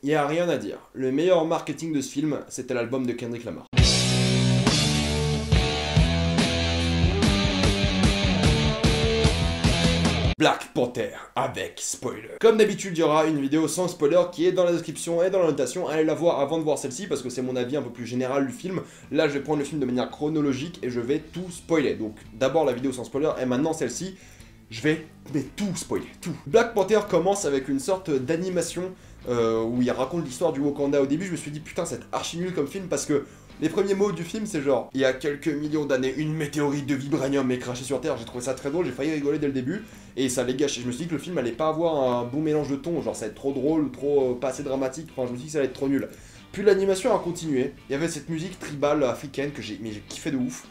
Y a rien à dire. Le meilleur marketing de ce film, c'était l'album de Kendrick Lamar. Black Panther avec spoiler. Comme d'habitude, il y aura une vidéo sans spoiler qui est dans la description et dans la notation. Allez la voir avant de voir celle-ci parce que c'est mon avis un peu plus général du film. Là, je vais prendre le film de manière chronologique et je vais tout spoiler. Donc d'abord la vidéo sans spoiler et maintenant celle-ci. Je vais tout spoiler, tout. Black Panther commence avec une sorte d'animation où il raconte l'histoire du Wakanda. Au début, je me suis dit putain, c'est archi nul comme film parce que les premiers mots du film, c'est genre il y a quelques millions d'années, une météorite de vibranium est crachée sur Terre. J'ai trouvé ça très drôle, j'ai failli rigoler dès le début et ça les gâché. Je me suis dit que le film allait pas avoir un bon mélange de tons, genre ça allait être trop drôle ou trop pas assez dramatique. Enfin, je me suis dit que ça allait être trop nul. Puis l'animation a continué. Il y avait cette musique tribale africaine que j'ai kiffé de ouf.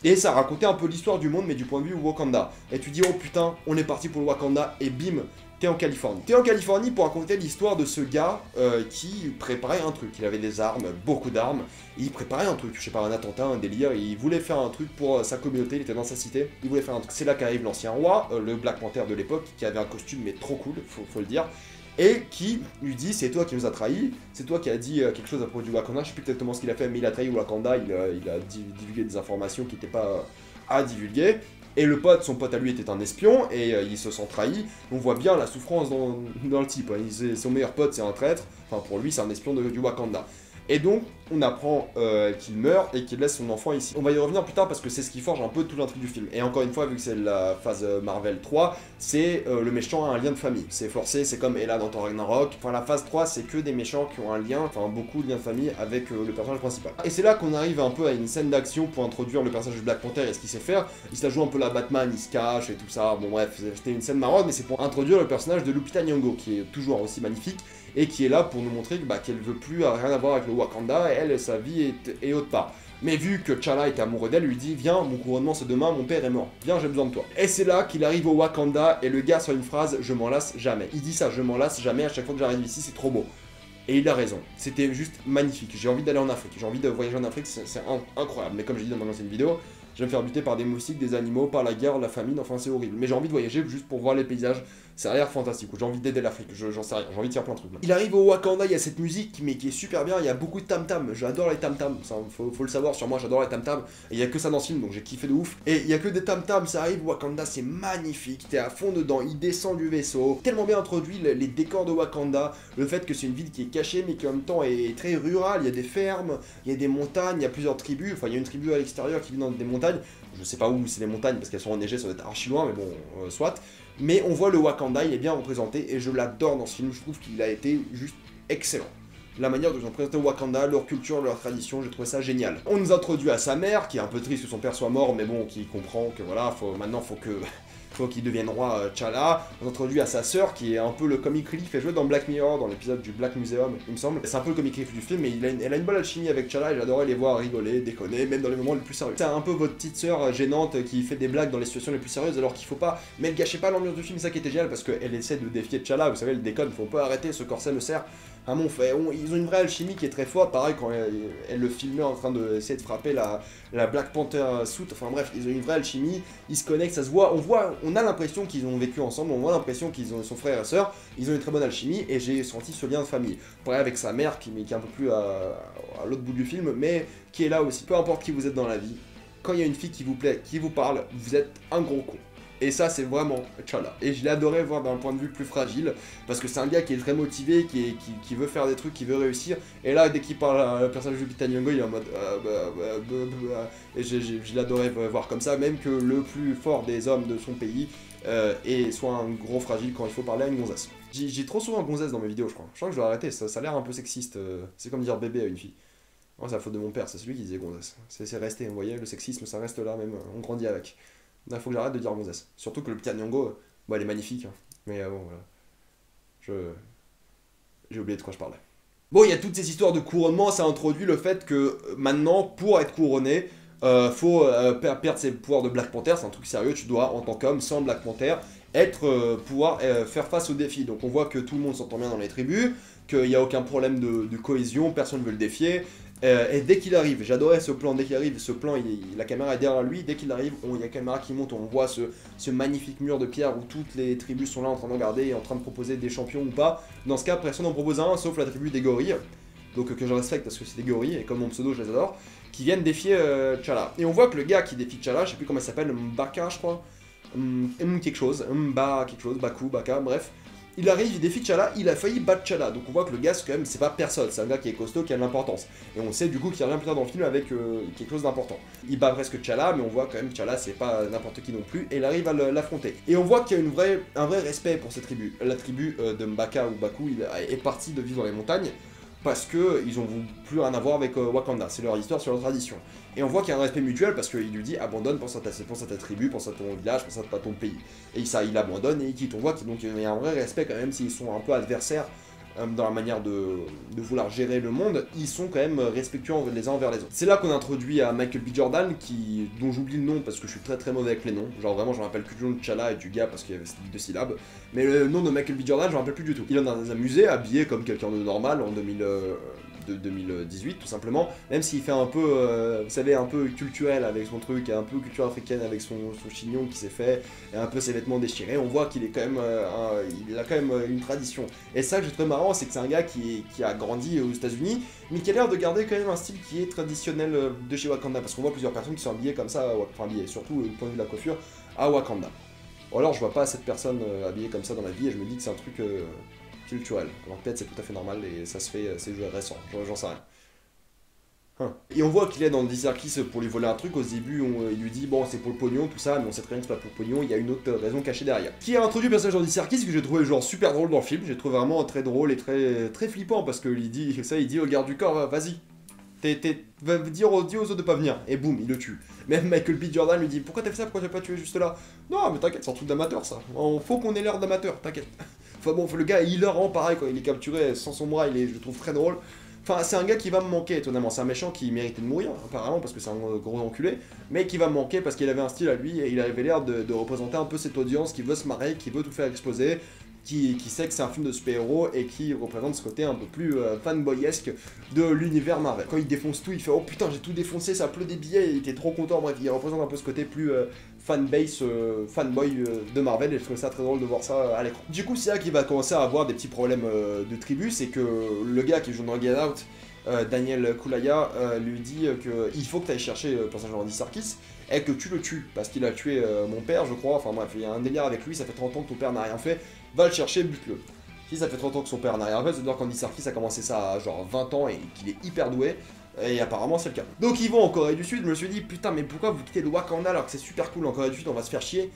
Et ça racontait un peu l'histoire du monde, mais du point de vue Wakanda. Et tu dis, oh putain, on est parti pour le Wakanda, et bim, t'es en Californie. T'es en Californie pour raconter l'histoire de ce gars qui préparait un truc. Il avait des armes, beaucoup d'armes, il préparait un truc, je sais pas, un attentat, un délire, il voulait faire un truc pour sa communauté, il était dans sa cité, il voulait faire un truc. C'est là qu'arrive l'ancien roi, le Black Panther de l'époque, qui avait un costume mais trop cool, faut le dire. Et qui lui dit c'est toi qui nous as trahis, c'est toi qui as dit quelque chose à propos du Wakanda, je sais plus exactement ce qu'il a fait, mais il a trahi Wakanda, il a divulgué des informations qui n'étaient pas à divulguer. Et le pote, son pote à lui était un espion, et il se sent trahi. On voit bien la souffrance dans le type, hein. Son meilleur pote c'est un traître, enfin pour lui c'est un espion du Wakanda. Et donc, on apprend qu'il meurt et qu'il laisse son enfant ici. On va y revenir plus tard parce que c'est ce qui forge un peu tout l'intrigue du film. Et encore une fois, vu que c'est la phase Marvel 3, c'est le méchant a un lien de famille. C'est forcé, c'est comme Ella dans Thor Ragnarok. Enfin, la phase 3, c'est que des méchants qui ont un lien, enfin beaucoup de liens de famille avec le personnage principal. Et c'est là qu'on arrive un peu à une scène d'action pour introduire le personnage de Black Panther et ce qu'il sait faire. Il se la joue un peu la Batman, il se cache et tout ça. Bon bref, c'était une scène marrante, mais c'est pour introduire le personnage de Lupita Nyong'o, qui est toujours aussi magnifique. Et qui est là pour nous montrer qu'elle veut plus rien avoir avec le Wakanda, et elle, sa vie est autre part. Mais vu que T'Challa est amoureux d'elle, lui dit « Viens, mon couronnement c'est demain, mon père est mort. Viens, j'ai besoin de toi. » Et c'est là qu'il arrive au Wakanda, et le gars sort une phrase « Je m'en lasse jamais. » Il dit ça « Je m'en lasse jamais, à chaque fois que j'arrive ici, c'est trop beau. » Et il a raison. C'était juste magnifique. J'ai envie d'aller en Afrique. J'ai envie de voyager en Afrique, c'est incroyable. Mais comme j'ai dit dans ma ancienne vidéo, je vais me faire buter par des moustiques, des animaux, par la guerre, la famine, enfin c'est horrible. Mais j'ai envie de voyager juste pour voir les paysages, ça a l'air fantastique. J'ai envie d'aider l'Afrique, j'en sais rien, j'ai envie de faire plein de trucs. Il arrive au Wakanda, il y a cette musique mais qui est super bien, il y a beaucoup de tam-tam, j'adore les tam-tam, faut le savoir sur moi, j'adore les tam-tam. Et il y a que ça dans ce film donc j'ai kiffé de ouf. Et il y a que des tam-tam, ça arrive au Wakanda, c'est magnifique, t'es à fond dedans, il descend du vaisseau. Tellement bien introduit les décors de Wakanda, le fait que c'est une ville qui est cachée mais qui en même temps est très rurale, il y a des fermes, il y a des montagnes, il y a plusieurs tribus, enfin il y a une tribu à l'extérieur qui vit dans des montagnes. Je sais pas où c'est les montagnes parce qu'elles sont enneigées, ça doit être archi loin, mais bon, soit. Mais on voit le Wakanda, il est bien représenté et je l'adore dans ce film, je trouve qu'il a été juste excellent. La manière dont ils ont présenté Wakanda, leur culture, leur tradition, j'ai trouvé ça génial. On nous introduit à sa mère, qui est un peu triste que son père soit mort, mais bon, qui comprend que voilà, maintenant faut qu'il devienne roi T'Challa. On introduit à sa sœur, qui est un peu le comic relief, fait jouer dans Black Mirror, dans l'épisode du Black Museum, il me semble. C'est un peu le comic relief du film, mais elle a une bonne alchimie avec T'Challa, et j'adorais les voir rigoler, déconner, même dans les moments les plus sérieux. C'est un peu votre petite sœur gênante qui fait des blagues dans les situations les plus sérieuses, alors qu'il faut pas... Mais elle gâchait pas l'ambiance du film, ça qui était génial, parce qu'elle essaie de défier T'Challa, vous savez, elle déconne, faut pas arrêter, ce corset me sert. Ah bon, ils ont une vraie alchimie qui est très forte, pareil quand elle le filmait en train d'essayer de frapper la Black Panther suit, enfin bref, ils ont une vraie alchimie, ils se connectent, ça se voit, on a l'impression qu'ils ont vécu ensemble, on a l'impression qu'ils sont frères et sœurs, ils ont une très bonne alchimie, et j'ai senti ce lien de famille. Pareil avec sa mère, qui est un peu plus à l'autre bout du film, mais qui est là aussi, peu importe qui vous êtes dans la vie, quand il y a une fille qui vous plaît, qui vous parle, vous êtes un gros con. Et ça, c'est vraiment T'Challa. Et je l'ai adoré voir d'un point de vue plus fragile, parce que c'est un gars qui est très motivé, qui veut faire des trucs, qui veut réussir. Et là, dès qu'il parle à le personnage de Lupita Nyong'o, il est en mode... Et je l'adorais voir comme ça, même que le plus fort des hommes de son pays est soit un gros fragile quand il faut parler à une gonzesse. J'ai trop souvent gonzesse dans mes vidéos, je crois. Je crois que je dois arrêter, ça a l'air un peu sexiste. C'est comme dire bébé à une fille. Oh, c'est la faute de mon père, c'est celui qui disait gonzesse. C'est resté, vous voyez, le sexisme, ça reste là, même, on grandit avec. Il faut que j'arrête de dire gonzesse. Surtout que le Lupita Nyong'o, bon, elle est magnifique, hein. Mais bon, voilà. J'ai oublié de quoi je parlais. Bon, il y a toutes ces histoires de couronnement, ça introduit le fait que maintenant, pour être couronné, faut perdre ses pouvoirs de Black Panther, c'est un truc sérieux, tu dois, en tant qu'homme, sans Black Panther, pouvoir faire face aux défis. Donc on voit que tout le monde s'entend bien dans les tribus, qu'il n'y a aucun problème de cohésion, personne ne veut le défier. Et dès qu'il arrive, j'adorais ce plan, dès qu'il arrive, ce plan, la caméra est derrière lui, dès qu'il arrive, il y a la caméra qui monte, on voit ce magnifique mur de pierre où toutes les tribus sont là en train de regarder et en train de proposer des champions ou pas. Dans ce cas, personne n'en propose un, sauf la tribu des gorilles, donc que je respecte parce que c'est des gorilles, et comme mon pseudo, je les adore, qui viennent défier T'Challa. Et on voit que le gars qui défie T'Challa, je sais plus comment il s'appelle, M'Baka je crois, quelque chose, Baku, Baka, bref. Il arrive, il défie T'Challa, il a failli battre T'Challa, donc on voit que le gars, c'est quand même, c'est pas personne, c'est un gars qui est costaud, qui a de l'importance. Et on sait du coup qu'il revient plus tard dans le film avec quelque chose d'important. Il bat presque T'Challa, mais on voit quand même que T'Challa, c'est pas n'importe qui non plus, et il arrive à l'affronter. Et on voit qu'il y a un vrai respect pour cette tribu. La tribu de M'Baka ou Baku est partie de vivre dans les montagnes, parce qu'ils ont plus rien à voir avec Wakanda, c'est leur histoire, c'est leur tradition. Et on voit qu'il y a un respect mutuel parce qu'il lui dit abandonne, pense à ta tribu, pense à ton village, pense à ton pays. Et ça, il abandonne et il quitte. On voit qu'il y a un vrai respect quand même, s'ils sont un peu adversaires dans la manière de vouloir gérer le monde, ils sont quand même respectueux les uns envers les autres. C'est là qu'on introduit à Michael B. Jordan, dont j'oublie le nom parce que je suis très très mauvais avec les noms. Genre vraiment, je me rappelle que du nom de T'Challa et du gars parce qu'il y avait ces 2 syllabes. Mais le nom de Michael B. Jordan, je me rappelle plus du tout. Il est dans un musée, habillé comme quelqu'un de normal en 2018 tout simplement, même s'il fait un peu, vous savez, un peu culturel avec son truc, un peu culture africaine avec son chignon qui s'est fait, et un peu ses vêtements déchirés, on voit qu'il est quand même, il a quand même une tradition. Et ça que j'ai trouvé marrant, c'est que c'est un gars qui a grandi aux États-Unis, mais qui a l'air de garder quand même un style qui est traditionnel de chez Wakanda, parce qu'on voit plusieurs personnes qui sont habillées comme ça, enfin habillées, surtout du point de vue de la coiffure, à Wakanda. Ou alors je vois pas cette personne habillée comme ça dans la vie, et je me dis que c'est un truc culturel. Alors peut-être c'est tout à fait normal et ça se fait, c'est récent, j'en sais rien. Et on voit qu'il est dans D-Circus pour lui voler un truc. Au début, il lui dit bon, c'est pour le pognon, tout ça, mais on sait très bien que c'est pas pour le pognon, il y a une autre raison cachée derrière. Qui a introduit le personnage dans D-Circus que j'ai trouvé genre super drôle dans le film, j'ai trouvé vraiment très drôle et très flippant parce qu'il dit au garde du corps, vas-y, va dis aux autres de pas venir, et boum, il le tue. Même Michael B. Jordan lui dit pourquoi t'as fait ça, pourquoi t'as pas tué juste là? Non, mais t'inquiète, c'est un truc d'amateur ça, faut qu'on ait l'air d'amateur, t'inquiète. Enfin bon, le gars, il est rend pareil quand il est capturé sans son bras, je le trouve très drôle. Enfin, c'est un gars qui va me manquer, étonnamment. C'est un méchant qui méritait de mourir, apparemment, parce que c'est un gros enculé, mais qui va me manquer parce qu'il avait un style à lui et il avait l'air de représenter un peu cette audience qui veut se marrer, qui veut tout faire exploser, qui sait que c'est un film de super-héros et qui représente ce côté un peu plus fanboyesque de l'univers Marvel. Quand il défonce tout, il fait oh putain, j'ai tout défoncé, ça pleut des billets, il était trop content. Bref, il représente un peu ce côté plus fanbase, fanboy de Marvel et je trouve ça très drôle de voir ça à l'écran. Du coup, c'est là qu'il va commencer à avoir des petits problèmes de tribu, c'est que le gars qui joue dans Get Out, Daniel Kaluuya, lui dit qu'il faut que tu ailles chercher le personnage d'Andy Serkis et que tu le tues parce qu'il a tué mon père, je crois. Enfin bref, il y a un délire avec lui, ça fait 30 ans que ton père n'a rien fait, va le chercher, bute-le. Si ça fait 30 ans que son père n'a rien fait, c'est-à-dire qu'Andy Serkis a commencé ça à genre 20 ans et qu'il est hyper doué. Et apparemment c'est le cas. Donc ils vont en Corée du Sud, je me suis dit putain mais pourquoi vous quittez le Wakanda alors que c'est super cool en Corée du Sud, on va se faire chier.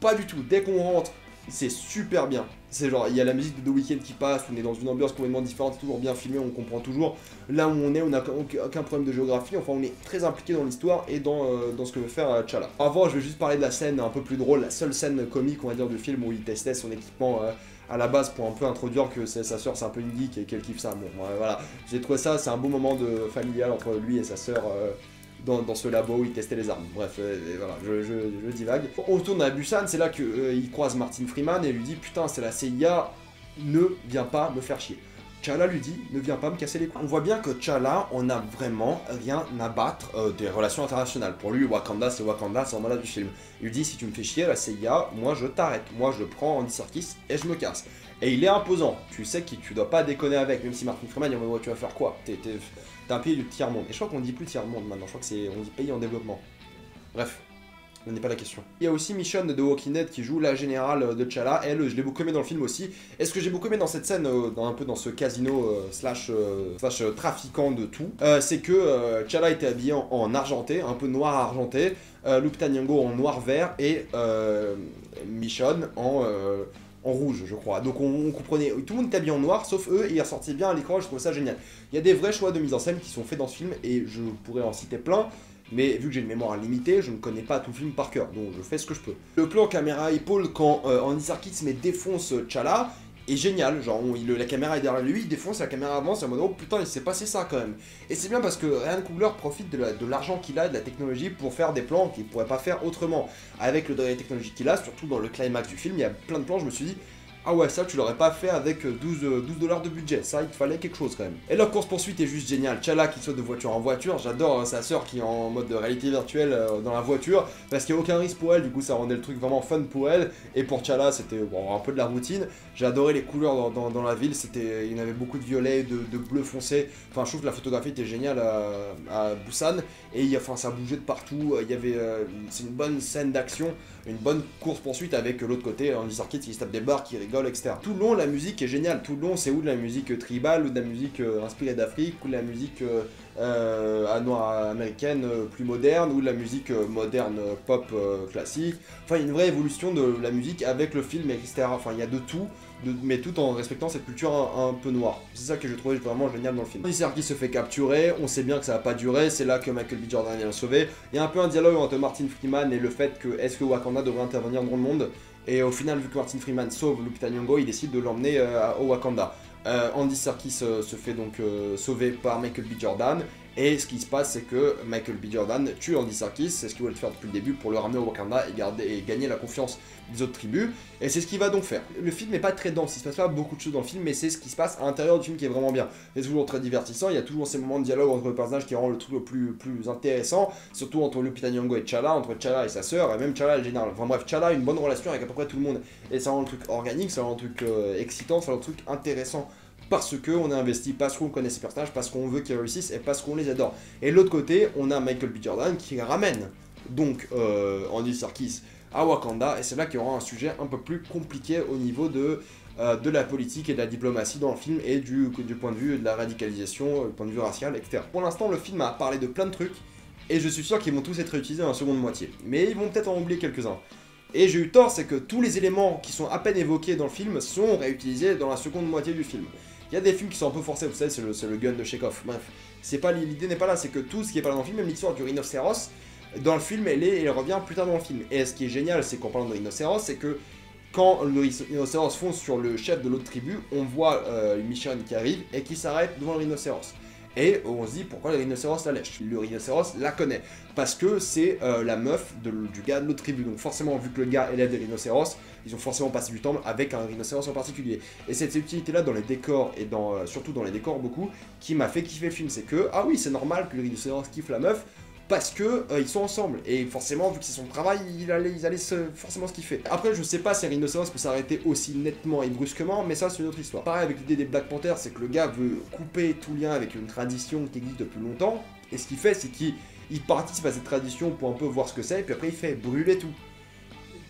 Pas du tout, dès qu'on rentre, c'est super bien. C'est genre, il y a la musique de The Weeknd qui passe, on est dans une ambiance complètement différente, toujours bien filmé, on comprend toujours là où on est, on n'a aucun problème de géographie, enfin on est très impliqué dans l'histoire et dans ce que veut faire T'Challa. Avant je vais juste parler de la scène un peu plus drôle, la seule scène comique on va dire du film où il testait son équipement à la base pour un peu introduire que sa soeur c'est un peu une geek et qu'elle kiffe ça. Bon voilà, j'ai trouvé ça, c'est un beau moment de familial entre lui et sa soeur dans ce labo où il testait les armes. Bref, voilà, je divague. On retourne à Busan, c'est là qu'il croise Martin Freeman et lui dit putain c'est la CIA, ne viens pas me faire chier. T'Challa lui dit ne viens pas me casser les couilles. On voit bien que T'Challa on a vraiment rien à battre des relations internationales. Pour lui Wakanda c'est en malade du film. Il lui dit si tu me fais chier la CIA, moi je t'arrête, moi je prends Andy Serkis et je me casse. Et il est imposant, tu sais que tu dois pas déconner avec, même si Martin Freeman il dit tu vas faire quoi, t'es un pays du tiers-monde. Et je crois qu'on dit plus tiers-monde maintenant, je crois que on dit pays en développement. Bref, ce n'est pas la question. Il y a aussi Michonne de Walking Dead qui joue la générale de T'Challa. Elle, je l'ai beaucoup aimé dans le film aussi. Et ce que j'ai beaucoup aimé dans cette scène, un peu dans ce casino slash trafiquant de tout, c'est que T'Challa était habillé en argenté, un peu noir argenté, Lupita Nyong'o en noir-vert et Michonne en rouge, je crois. Donc on comprenait, tout le monde était habillé en noir, sauf eux, et ils ressortaient bien à l'écran, je trouve ça génial. Il y a des vrais choix de mise en scène qui sont faits dans ce film, et je pourrais en citer plein, mais vu que j'ai une mémoire limitée, je ne connais pas tout le film par cœur, donc je fais ce que je peux. Le plan caméra épaule quand Andy Serkis défonce T'Challa est génial, genre la caméra est derrière lui, il défonce, la caméra avance, en mode oh putain il s'est passé ça quand même. Et c'est bien parce que Ryan Coogler profite de l'argent qu'il a, de la technologie pour faire des plans qu'il ne pourrait pas faire autrement. Avec le degré technologique qu'il a, surtout dans le climax du film, il y a plein de plans, je me suis dit Ah ouais, ça tu l'aurais pas fait avec 12 dollars de budget, ça il te fallait quelque chose quand même. Et la course poursuite est juste géniale, T'Challa qui saute de voiture en voiture, j'adore sa sœur qui est en mode de réalité virtuelle dans la voiture, parce qu'il n'y a aucun risque pour elle, du coup ça rendait le truc vraiment fun pour elle, et pour T'Challa c'était bon, un peu de la routine. J'ai adoré les couleurs dans la ville, il y en avait beaucoup de violet, de bleu foncé, enfin je trouve que la photographie était géniale à Busan, et enfin ça bougeait de partout, c'est une bonne scène d'action, une bonne course poursuite avec l'autre côté, Andy Serkis qui se tape des barres, qui rigole, etc. Tout le long, la musique est géniale. Tout le long, c'est ou de la musique tribale, ou de la musique inspirée d'Afrique, ou de la musique américaine plus moderne, ou de la musique moderne pop classique. Enfin, il y a une vraie évolution de la musique avec le film, etc. Enfin, il y a de tout, mais tout en respectant cette culture un peu noire. C'est ça que j'ai trouvé vraiment génial dans le film. Andy Serkis se fait capturer, on sait bien que ça va pas durer, c'est là que Michael B. Jordan vient le sauver. Il y a un peu un dialogue entre Martin Freeman et le fait que est-ce que Wakanda devrait intervenir dans le monde. Et au final, vu que Martin Freeman sauve Lupita Nyong'o, il décide de l'emmener au Wakanda. Andy Serkis se fait donc sauver par Michael B. Jordan. Et ce qui se passe, c'est que Michael B. Jordan tue Andy Serkis, c'est ce qu'il voulait faire depuis le début pour le ramener au Wakanda et gagner la confiance des autres tribus. Et c'est ce qu'il va donc faire. Le film n'est pas très dense, il se passe pas beaucoup de choses dans le film, mais c'est ce qui se passe à l'intérieur du film qui est vraiment bien. C'est toujours très divertissant, il y a toujours ces moments de dialogue entre les personnages qui rendent le truc le plus intéressant, surtout entre Lupita Nyong'o et T'Challa, entre T'Challa et sa sœur, et même T'Challa en général. Enfin bref, T'Challa a une bonne relation avec à peu près tout le monde. Et ça rend le truc organique, ça rend le truc excitant, ça rend le truc intéressant. Parce qu'on est investi, parce qu'on connaît ces personnages, parce qu'on veut qu'ils réussissent et parce qu'on les adore. Et de l'autre côté, on a Michael B. Jordan qui ramène donc Andy Serkis à Wakanda, et c'est là qu'il y aura un sujet un peu plus compliqué au niveau de la politique et de la diplomatie dans le film, et du point de vue de la radicalisation, du point de vue racial, etc. Pour l'instant, le film a parlé de plein de trucs, et je suis sûr qu'ils vont tous être réutilisés dans la seconde moitié. Mais ils vont peut-être en oublier quelques-uns. Et j'ai eu tort, c'est que tous les éléments qui sont à peine évoqués dans le film sont réutilisés dans la seconde moitié du film. Il y a des films qui sont un peu forcés, vous savez, c'est le gun de Chekhov. Bref, l'idée n'est pas là, c'est que tout ce qui est pas là dans le film, même l'histoire du rhinocéros, dans le film, elle revient plus tard dans le film. Et ce qui est génial, c'est qu'en parlant de rhinocéros, c'est que quand le rhinocéros fonce sur le chef de l'autre tribu, on voit une Michonne qui arrive et qui s'arrête devant le rhinocéros. Et on se dit pourquoi le rhinocéros la lèche. Le rhinocéros la connaît, parce que c'est la meuf du gars de l'autre tribu. Donc forcément, vu que le gars élève des rhinocéros, ils ont forcément passé du temps avec un rhinocéros en particulier. Et cette utilité-là dans les décors, et surtout dans les décors beaucoup, qui m'a fait kiffer le film, c'est que, ah oui, c'est normal que le rhinocéros kiffe la meuf, parce que ils sont ensemble, et forcément, vu que c'est son travail, ils allaient forcément se kiffer. Après, je sais pas si un rhinocéros peut s'arrêter aussi nettement et brusquement, mais ça, c'est une autre histoire. Pareil avec l'idée des Black Panthers, c'est que le gars veut couper tout lien avec une tradition qui existe depuis longtemps, et ce qu'il fait, c'est qu'il participe à cette tradition pour un peu voir ce que c'est, et puis après, il fait brûler tout,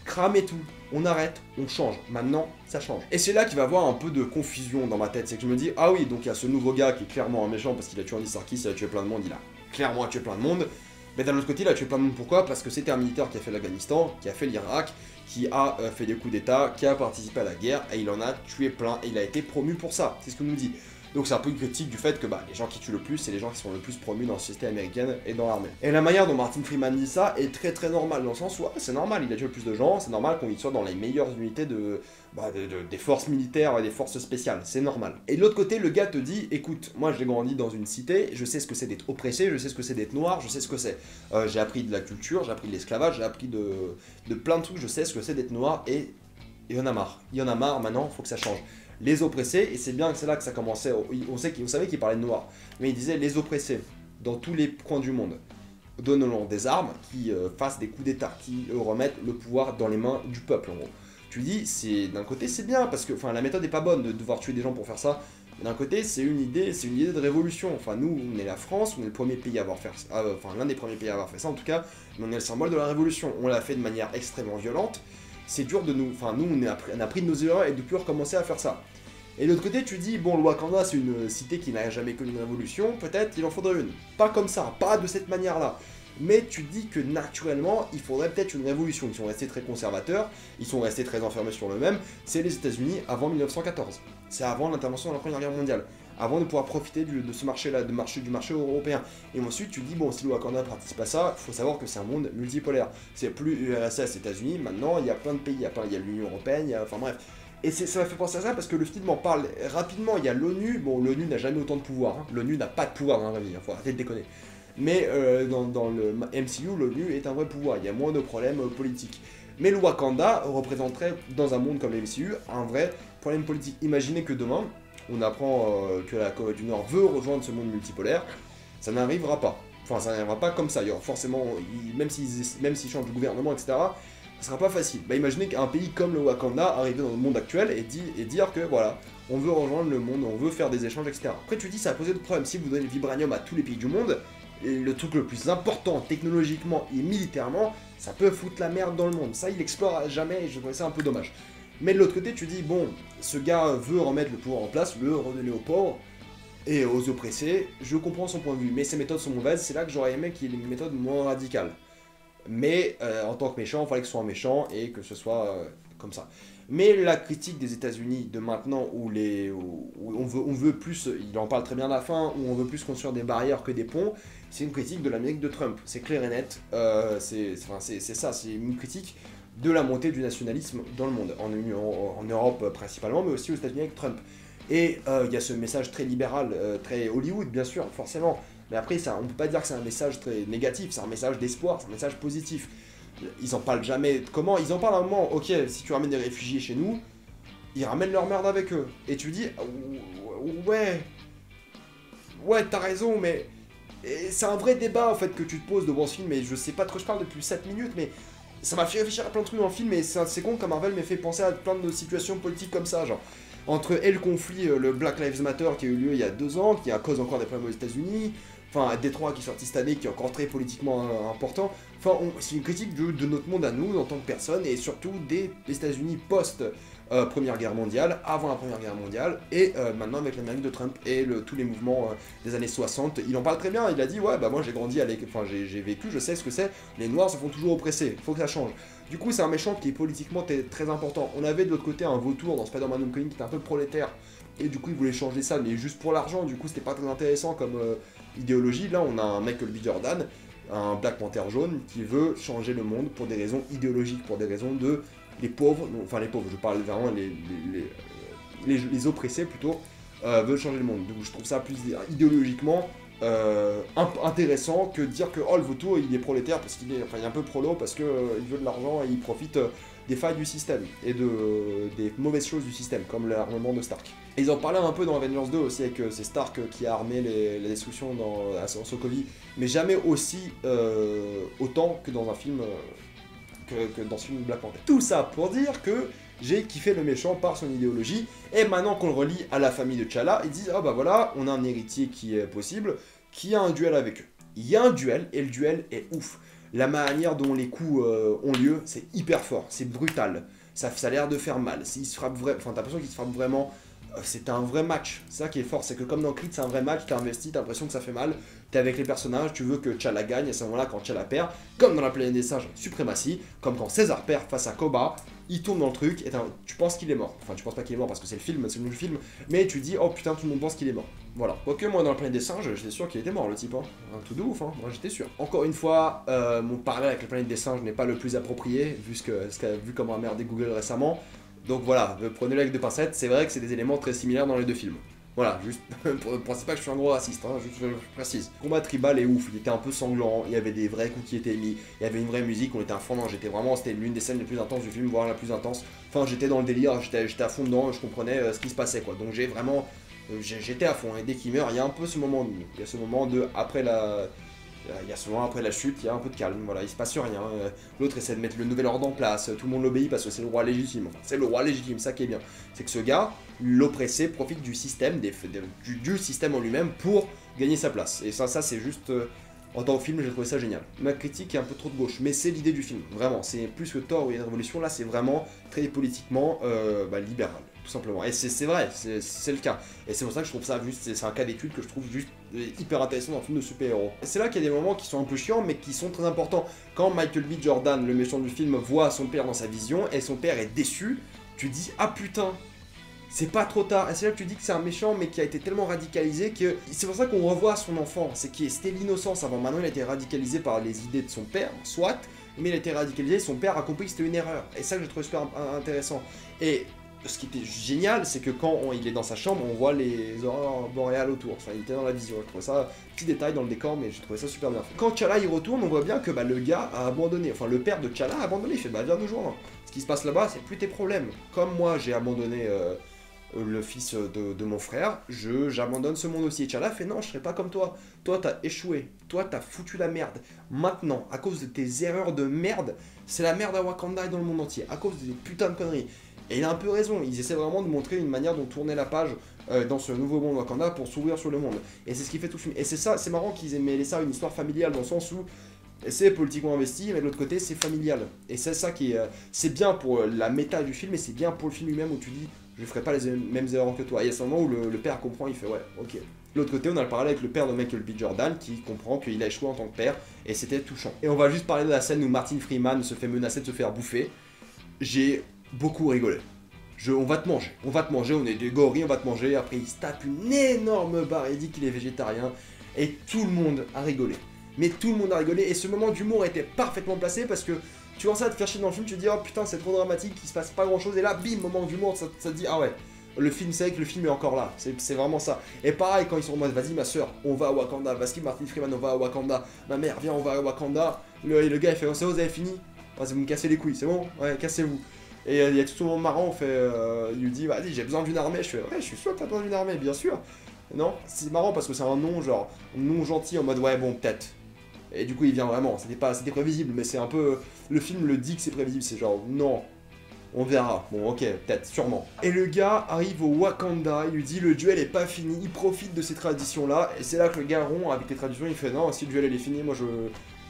cramer tout. On arrête, on change. Maintenant, ça change. Et c'est là qu'il va y avoir un peu de confusion dans ma tête, c'est que je me dis, ah oui, donc il y a ce nouveau gars qui est clairement un méchant parce qu'il a tué Andy Serkis, il a tué plein de monde, il a clairement tué plein de monde. Mais d'un autre côté, il a tué plein de monde. Pourquoi? Parce que c'était un militaire qui a fait l'Afghanistan, qui a fait l'Irak, qui a fait des coups d'état, qui a participé à la guerre, et il en a tué plein, et il a été promu pour ça. C'est ce qu'on nous dit. Donc c'est un peu une critique du fait que les gens qui tuent le plus, c'est les gens qui sont le plus promus dans la société américaine et dans l'armée. Et la manière dont Martin Freeman dit ça est très très normale, dans le sens où c'est normal, il a tué le plus de gens, c'est normal qu'on soit dans les meilleures unités des forces militaires et des forces spéciales, c'est normal. Et de l'autre côté, le gars te dit, écoute, moi j'ai grandi dans une cité, je sais ce que c'est d'être oppressé, je sais ce que c'est d'être noir, je sais ce que c'est. J'ai appris de la culture, j'ai appris de l'esclavage, j'ai appris de plein de trucs, je sais ce que c'est d'être noir, et il y en a marre. Il y en a marre, maintenant, faut que ça change. Les oppressés, et c'est bien que c'est là que ça commençait, on savait qu'il parlait de noirs, mais il disait les oppressés, dans tous les coins du monde, donnons-leur des armes qui fassent des coups d'état, qui remettent le pouvoir dans les mains du peuple, en gros. Tu dis, d'un côté c'est bien, parce que la méthode n'est pas bonne de devoir tuer des gens pour faire ça, mais d'un côté c'est une idée de révolution. Enfin nous, on est la France, on est le premier pays à avoir fait ça, l'un des premiers pays à avoir fait ça en tout cas, mais on est le symbole de la révolution. On l'a fait de manière extrêmement violente. C'est dur de nous, nous on a appris de nos erreurs et de plus recommencer à faire ça. Et de l'autre côté tu dis, bon, le Wakanda c'est une cité qui n'a jamais connu une révolution, peut-être il en faudrait une. Pas comme ça, pas de cette manière-là. Mais tu dis que naturellement, il faudrait peut-être une révolution. Ils sont restés très conservateurs, ils sont restés très enfermés sur eux-mêmes. C'est les États-Unis avant 1914. C'est avant l'intervention de la Première Guerre mondiale. Avant de pouvoir profiter de ce marché-là, du marché européen. Et ensuite, tu dis, bon, si le Wakanda participe à ça, il faut savoir que c'est un monde multipolaire. C'est plus URSS, États-Unis, maintenant, il y a plein de pays. Il y a l'Union Européenne, enfin bref. Et ça m'a fait penser à ça parce que le film en parle rapidement. Il y a l'ONU, bon, l'ONU n'a jamais autant de pouvoir. Hein. L'ONU n'a pas de pouvoir dans la vie, faut arrêter de déconner. Mais dans le MCU, l'ONU est un vrai pouvoir, il y a moins de problèmes politiques. Mais le Wakanda représenterait, dans un monde comme l'MCU, un vrai problème politique. Imaginez que demain, on apprend que la Corée du Nord veut rejoindre ce monde multipolaire, ça n'arrivera pas. Enfin, ça n'arrivera pas comme ça. Il y aura forcément, même s'ils changent de gouvernement, etc., ça sera pas facile. Bah, imaginez qu'un pays comme le Wakanda arrive dans le monde actuel et dire que voilà, on veut rejoindre le monde, on veut faire des échanges, etc. Après, tu dis, ça a posé de problèmes. Si vous donnez le vibranium à tous les pays du monde, le truc le plus important technologiquement et militairement, ça peut foutre la merde dans le monde. Ça, il explore à jamais et je trouvais ça un peu dommage. Mais de l'autre côté, tu dis, bon, ce gars veut remettre le pouvoir en place, veut redonner aux pauvres et aux oppressés, je comprends son point de vue, mais ses méthodes sont mauvaises, c'est là que j'aurais aimé qu'il y ait une méthode moins radicale. Mais en tant que méchant, il fallait que ce soit un méchant et que ce soit comme ça. Mais la critique des États-Unis de maintenant, où on veut plus, il en parle très bien à la fin, où on veut plus construire des barrières que des ponts, c'est une critique de l'Amérique de Trump. C'est clair et net. C'est ça, c'est une critique de la montée du nationalisme dans le monde, en Europe principalement, mais aussi aux États-Unis avec Trump. Et il y a ce message très libéral, très Hollywood, bien sûr, forcément. Mais après, ça, on peut pas dire que c'est un message très négatif, c'est un message d'espoir, c'est un message positif. Ils en parlent jamais. Comment? Ils en parlent à un moment, ok, si tu ramènes des réfugiés chez nous, ils ramènent leur merde avec eux. Et tu dis, ouais, t'as raison, mais c'est un vrai débat en fait que tu te poses devant ce film, et je sais pas de quoi je parle depuis 7 minutes, mais ça m'a fait réfléchir à plein de trucs dans le film, et c'est con comme Marvel m'a fait penser à plein de situations politiques comme ça, genre. Entre le conflit, le Black Lives Matter qui a eu lieu il y a 2 ans, qui a cause encore des problèmes aux États-Unis, enfin Détroit qui est sorti cette année, qui est encore très politiquement important. Enfin, c'est une critique de notre monde à nous, en tant que personne, et surtout des États-Unis post-Première Guerre mondiale, avant la Première Guerre mondiale, et maintenant avec l'Amérique de Trump et tous les mouvements des années 60. Il en parle très bien, il a dit, ouais, bah moi j'ai grandi, enfin j'ai vécu, je sais ce que c'est, les Noirs se font toujours oppresser, faut que ça change. Du coup, c'est un méchant qui est politiquement très important. On avait de l'autre côté un vautour dans Spider-Man Homecoming qui était un peu prolétaire, et du coup il voulait changer ça, mais juste pour l'argent, du coup c'était pas très intéressant comme idéologie. Là on a un Michael B. Jordan, un Black Panther jaune, qui veut changer le monde pour des raisons idéologiques, pour des raisons de... les pauvres, enfin les pauvres, je parle vraiment les oppressés plutôt, veulent changer le monde. Donc je trouve ça plus idéologiquement intéressant que de dire que oh le vautour il est prolétaire parce qu'il est, enfin, il est un peu prolo parce qu'il veut de l'argent et il profite des failles du système et des mauvaises choses du système, comme l'armement de Stark. Et ils en parlaient un peu dans Avengers 2 aussi, avec c'est Stark qui a armé la destruction à Sokovie, mais jamais aussi autant que dans un film que dans ce film Black Panther. Tout ça pour dire que j'ai kiffé le méchant par son idéologie, et maintenant qu'on le relie à la famille de T'Challa, ils disent, ah bah voilà, on a un héritier qui est possible, qui a un duel avec eux. Il y a un duel, et le duel est ouf. La manière dont les coups ont lieu, c'est hyper fort, c'est brutal, ça a l'air de faire mal, il se frappe enfin t'as l'impression qu'il se frappe vraiment, c'est un vrai match. C'est ça qui est fort, c'est que comme dans Creed, c'est un vrai match, t'es investi, t'as l'impression que ça fait mal, t'es avec les personnages, tu veux que T'Challa gagne, et à ce moment-là, quand T'Challa perd, comme dans la planète des singes, suprématie, comme quand César perd face à Koba, il tourne dans le truc, et tu penses qu'il est mort. Enfin, tu penses pas qu'il est mort parce que c'est le film, c'est le film, mais tu dis, oh putain, tout le monde pense qu'il est mort. Voilà. Quoique moi, dans la planète des singes, j'étais sûr qu'il était mort, le type, hein. Un tout de ouf, hein. Moi, j'étais sûr. Encore une fois, mon parallèle avec la planète des singes n'est pas le plus approprié, vu comment a merdé Google récemment. Donc voilà, prenez-le avec des pincettes, c'est vrai que c'est des éléments très similaires dans les deux films. Voilà, juste, pensez pas que je suis un gros raciste, hein, juste je précise. Le combat tribal est ouf, il était un peu sanglant, il y avait des vrais coups qui étaient mis, il y avait une vraie musique, on était à fond dedans, c'était l'une des scènes les plus intenses du film, voire la plus intense. Enfin, j'étais dans le délire, j'étais à fond dedans, je comprenais ce qui se passait, quoi. Donc j'étais à fond, et dès qu'il meurt, il y a un peu ce moment il y a ce moment de, après la chute, il y a un peu de calme, voilà, il se passe rien. L'autre essaie de mettre le nouvel ordre en place, tout le monde l'obéit parce que c'est le roi légitime. Enfin, c'est le roi légitime, ça qui est bien. C'est que ce gars, l'oppressé, profite du système, du système en lui-même pour gagner sa place. Et ça c'est juste... en tant que film, j'ai trouvé ça génial. Ma critique est un peu trop de gauche, mais c'est l'idée du film, vraiment. C'est plus que Thor ou une révolution, là c'est vraiment très politiquement libéral, tout simplement. Et c'est vrai, c'est le cas. Et c'est pour ça que je trouve ça juste, c'est un cas d'étude que je trouve juste hyper intéressant dans un film de super-héros. C'est là qu'il y a des moments qui sont un peu chiants, mais qui sont très importants. Quand Michael B. Jordan, le méchant du film, voit son père dans sa vision, et son père est déçu, tu dis, ah putain, c'est pas trop tard. Et c'est là que tu dis que c'est un méchant, mais qui a été tellement radicalisé que... C'est pour ça qu'on revoit son enfant. C'était l'innocence avant. Maintenant, il a été radicalisé par les idées de son père, soit, mais il a été radicalisé, son père a compris que c'était une erreur. Et ça, je trouve super intéressant. Et ce qui était génial, c'est que quand il est dans sa chambre, on voit les aurores boréales autour. Enfin, il était dans la vision. Je trouvais ça, petit détail dans le décor, mais j'ai trouvé ça super bien fait. Quand T'Challa y retourne, on voit bien que le gars a abandonné. Enfin, le père de T'Challa a abandonné. Il fait, viens nous joindre. Ce qui se passe là-bas, c'est plus tes problèmes. Comme moi, j'ai abandonné le fils de mon frère, j'abandonne ce monde aussi. Et T'Challa fait, non, je serai pas comme toi. Toi, t'as échoué. Toi, t'as foutu la merde. Maintenant, à cause de tes erreurs de merde, c'est la merde à Wakanda et dans le monde entier. À cause des putains de conneries. Et il a un peu raison, ils essaient vraiment de montrer une manière dont tourner la page dans ce nouveau monde Wakanda pour s'ouvrir sur le monde. Et c'est ce qui fait tout le film. Et c'est ça, c'est marrant qu'ils aient mêlé ça à une histoire familiale dans le sens où c'est politiquement investi, mais de l'autre côté c'est familial. Et c'est ça qui est... c'est bien pour la méta du film, et c'est bien pour le film lui-même où tu dis je ferai pas les mêmes erreurs que toi. Et il y a ce moment où le père comprend, il fait ouais, ok. De l'autre côté, on a le parallèle avec le père de Michael B. Jordan qui comprend qu'il a échoué en tant que père, et c'était touchant. Et on va juste parler de la scène où Martin Freeman se fait menacer de se faire bouffer. J'ai beaucoup rigolé. On va te manger, on est des gorilles, on va te manger. Après, il se tape une énorme barre, il dit qu'il est végétarien, et tout le monde a rigolé. Mais tout le monde a rigolé, et ce moment d'humour était parfaitement placé parce que tu commences à te faire chier dans le film, tu te dis oh putain, c'est trop dramatique, il se passe pas grand chose, et là, bim, moment d'humour, ça te dit ah ouais. Le film, c'est que le film est encore là, c'est vraiment ça. Et pareil, quand ils sont en mode, vas-y ma soeur, on va à Wakanda, vas-y Martin Freeman, on va à Wakanda, ma mère, viens, on va à Wakanda. Le gars, il fait, oh, c'est bon, vous avez fini? Vous me cassez les couilles, c'est bon? Ouais, cassez-vous. Et il y a tout ce moment marrant, il lui dit, vas-y, j'ai besoin d'une armée. Je fais, ouais, je suis sûr que t'as besoin d'une armée, bien sûr. Non, c'est marrant parce que c'est un nom, genre, un nom gentil en mode, ouais, bon, peut-être. Et du coup, il vient vraiment, c'était prévisible, mais c'est un peu, le film le dit que c'est prévisible, c'est genre, non, on verra. Bon, ok, peut-être, sûrement. Et le gars arrive au Wakanda, il lui dit, le duel est pas fini, il profite de ces traditions-là, et c'est là que le gars rompt avec les traditions, il fait, non, si le duel est fini, moi je...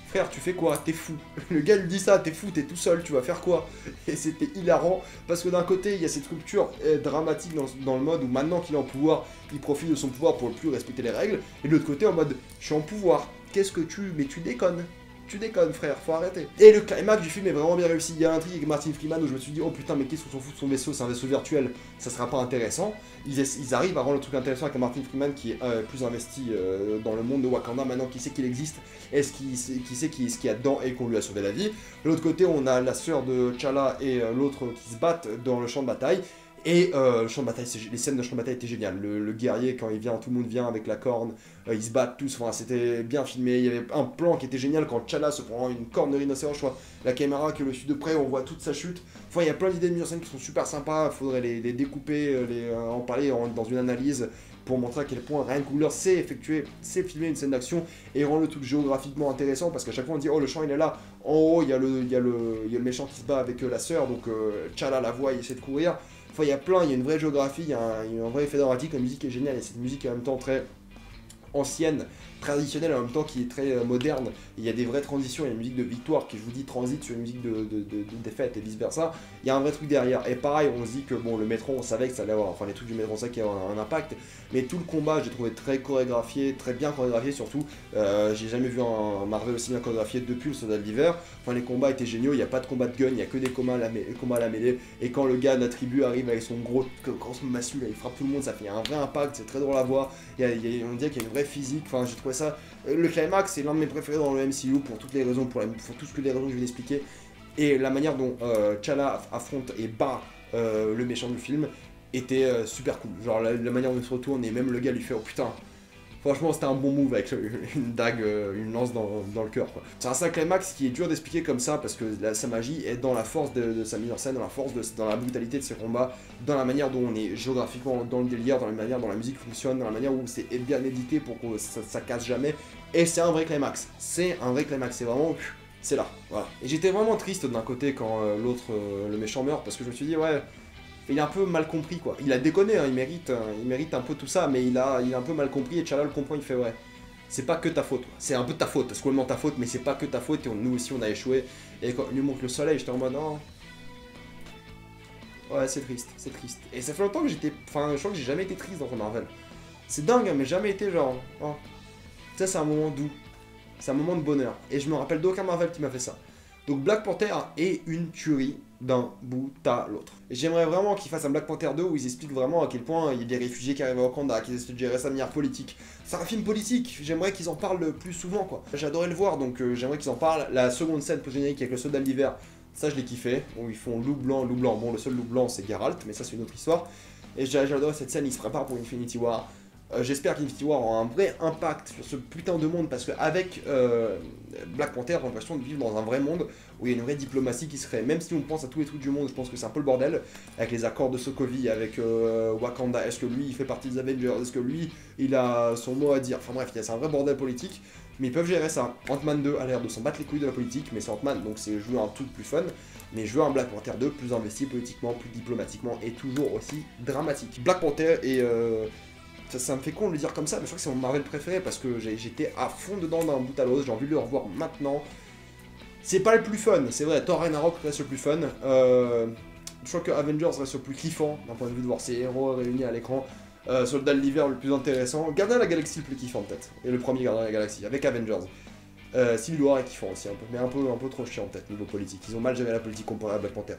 Frère, tu fais quoi? T'es fou. Le gars lui dit ça, t'es fou, t'es tout seul, tu vas faire quoi? Et c'était hilarant, parce que d'un côté, il y a cette rupture dramatique dans le mode où maintenant qu'il est en pouvoir, il profite de son pouvoir pour ne plus respecter les règles, et de l'autre côté, en mode, je suis en pouvoir, qu'est-ce que tu... Mais tu déconnes. Tu déconnes, frère, faut arrêter. Et le climax du film est vraiment bien réussi. Il y a un truc avec Martin Freeman où je me suis dit, oh putain, mais qu'est-ce qu'on s'en fout de son vaisseau? C'est un vaisseau virtuel, ça sera pas intéressant. Ils arrivent à rendre le truc intéressant avec un Martin Freeman qui est plus investi dans le monde de Wakanda maintenant qu'il sait qu'il existe, et qui sait qui ce qu'il y a dedans et qu'on lui a sauvé la vie. De l'autre côté, on a la sœur de T'Challa et l'autre qui se battent dans le champ de bataille. Et le champ de bataille, les scènes de champ de bataille étaient géniales. Le guerrier, quand il vient, tout le monde vient avec la corne, ils se battent tous, enfin, c'était bien filmé. Il y avait un plan qui était génial quand T'Challa se prend une corne de rhinocéros, je vois la caméra que le suit de près, on voit toute sa chute. Enfin, il y a plein d'idées de mise en scène qui sont super sympas, il faudrait les découper, en parler dans une analyse pour montrer à quel point Ryan Coogler sait filmer une scène d'action et rendre le truc géographiquement intéressant, parce qu'à chaque fois on dit oh le champ il est là, en haut il y a le méchant qui se bat avec la sœur, donc T'Challa la voit, il essaie de courir. Enfin, il y a une vraie géographie, il y a un vrai effet dramatique, la musique est géniale, et cette musique est en même temps très ancienne, traditionnelle, en même temps qui est très moderne. Il y a des vraies transitions, il y a une musique de victoire qui, je vous dis, transite sur une musique de défaite et vice versa. Il y a un vrai truc derrière. Et pareil, on se dit que bon, le métro, on savait que ça allait avoir, enfin les trucs du métro, on savait qu'il y avait un impact, mais tout le combat, j'ai trouvé très chorégraphié, très bien chorégraphié surtout. J'ai jamais vu un Marvel aussi bien chorégraphié depuis le Soldat de l'hiver. Enfin, les combats étaient géniaux, il n'y a pas de combat de gun, il n'y a que des combats à la mêlée. Et quand le gars de la tribu arrive avec son gros massue, là, il frappe tout le monde, ça fait un vrai impact, c'est très drôle à voir. On dirait qu'il y a une vraie physique, enfin j'ai trouvé ça. Le climax, c'est l'un de mes préférés dans le MCU pour toutes les raisons, pour toutes les raisons que je vais expliquer. Et la manière dont T'Challa affronte et bat le méchant du film était super cool. Genre la manière dont il se retourne et même le gars lui fait oh putain. Franchement, c'était un bon move avec une dague, une lance dans le cœur. C'est un climax qui est dur d'expliquer comme ça parce que sa magie est dans la force de sa mise en scène, dans la brutalité de ses combats, dans la manière dont on est géographiquement dans le délire, dans la manière dont la musique fonctionne, dans la manière où c'est bien édité pour que ça casse jamais. Et c'est un vrai climax. C'est un vrai climax. C'est vraiment... C'est là. Voilà. Et j'étais vraiment triste d'un côté quand l'autre, le méchant meurt parce que je me suis dit ouais... Il a un peu mal compris quoi. Il a déconné, hein, il mérite un peu tout ça, mais il a un peu mal compris et T'Challa le comprend, il fait ouais. C'est pas que ta faute, c'est un peu ta faute, c'est complètement ta faute, mais c'est pas que ta faute et nous aussi on a échoué. Et quand il lui montre le soleil, j'étais en mode non. Ouais, c'est triste, c'est triste. Et ça fait longtemps que enfin, je crois que j'ai jamais été triste dans un Marvel. C'est dingue, hein, mais jamais été genre. Oh. Ça, c'est un moment doux. C'est un moment de bonheur. Et je me rappelle d'aucun Marvel qui m'a fait ça. Donc Black Panther est une tuerie d'un bout à l'autre. Et j'aimerais vraiment qu'ils fassent un Black Panther 2 où ils expliquent vraiment à quel point il y a des réfugiés qui arrivent à Wakanda, qu'ils essaient de gérer sa manière politique. C'est un film politique, j'aimerais qu'ils en parlent plus souvent quoi. J'adorais le voir donc j'aimerais qu'ils en parlent. La seconde scène post-générique avec le soldat de l'hiver, Ça, je l'ai kiffé. Où ils font loup blanc, loup blanc. Bon, le seul loup blanc, c'est Geralt, mais ça, c'est une autre histoire. Et j'ai adoré cette scène, il se prépare pour Infinity War. J'espère qu'Infinity War aura un vrai impact sur ce putain de monde, parce qu'avec Black Panther, j'ai l'impression de vivre dans un vrai monde où il y a une vraie diplomatie qui serait, même si on pense à tous les trucs du monde, je pense que c'est un peu le bordel, avec les accords de Sokovie, avec Wakanda, est-ce que lui il fait partie des Avengers, est-ce que lui il a son mot à dire, enfin bref, c'est un vrai bordel politique, mais ils peuvent gérer ça. Ant-Man 2 a l'air de s'en battre les couilles de la politique, mais c'est Ant-Man, donc c'est jouer un truc plus fun, mais je veux un Black Panther 2 plus investi politiquement, plus diplomatiquement, et toujours aussi dramatique. Black Panther est... Ça me fait con de le dire comme ça, mais je crois que c'est mon Marvel préféré parce que j'étais à fond dedans d'un bout à l'autre, j'ai envie de le revoir maintenant. C'est pas le plus fun, c'est vrai, Thor Ragnarok reste le plus fun. Je crois que Avengers reste le plus kiffant d'un point de vue de voir ces héros réunis à l'écran. Soldat de l'hiver le plus intéressant. Gardien de la Galaxie le plus kiffant peut-être, et le premier Gardien de la Galaxie avec Avengers. Civil War est kiffant aussi, mais un peu trop chiant peut-être niveau politique. Ils ont mal géré la politique comparée à Black Panther.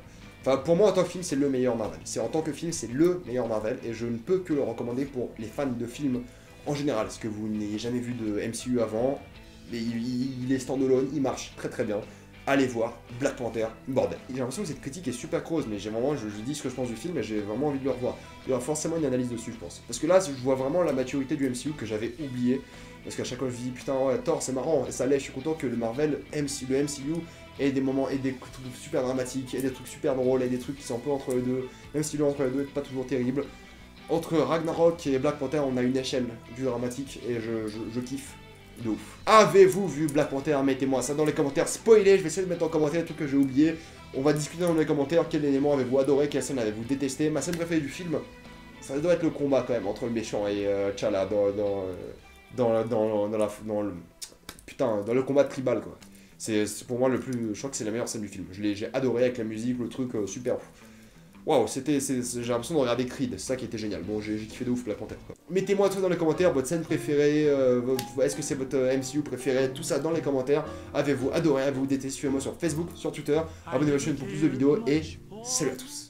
Enfin, pour moi, en tant que film, c'est le meilleur Marvel. En tant que film, c'est le meilleur Marvel, et je ne peux que le recommander pour les fans de films en général. Parce que vous n'ayez jamais vu de MCU avant, mais il est standalone, il marche très très bien. Allez voir Black Panther, bordel. J'ai l'impression que cette critique est super creuse, mais j'ai vraiment, je dis ce que je pense du film, et j'ai vraiment envie de le revoir. Il y aura forcément une analyse dessus, je pense. Parce que là, je vois vraiment la maturité du MCU que j'avais oublié. Parce qu'à chaque fois, je me dis, putain, ouais, Thor, c'est marrant, et ça l'est, je suis content que le MCU et des moments et des trucs super dramatiques, et des trucs super drôles, et des trucs qui sont un peu entre les deux, même si le entre les deux n'est pas toujours terrible. Entre Ragnarok et Black Panther, on a une échelle du dramatique, et je kiffe de ouf. Avez-vous vu Black Panther? Mettez-moi ça dans les commentaires, spoilez, je vais essayer de mettre en commentaire les trucs que j'ai oubliés. On va discuter dans les commentaires quel élément avez-vous adoré, quelle scène avez-vous détesté. Ma scène préférée du film, ça doit être le combat quand même, entre le méchant et T'Challa dans le combat tribal quoi. C'est pour moi le plus... Je crois que c'est la meilleure scène du film. J'ai adoré avec la musique, le truc super... Waouh, j'ai l'impression de regarder Creed, c'est ça qui était génial. Bon, j'ai kiffé de ouf Black Panther. Mettez-moi tout dans les commentaires, votre scène préférée, est-ce que c'est votre MCU préféré, tout ça dans les commentaires. Avez-vous adoré, avez-vous détesté? Suivez-moi sur Facebook, sur Twitter, abonnez-vous à la chaîne pour plus de vidéos et salut à tous.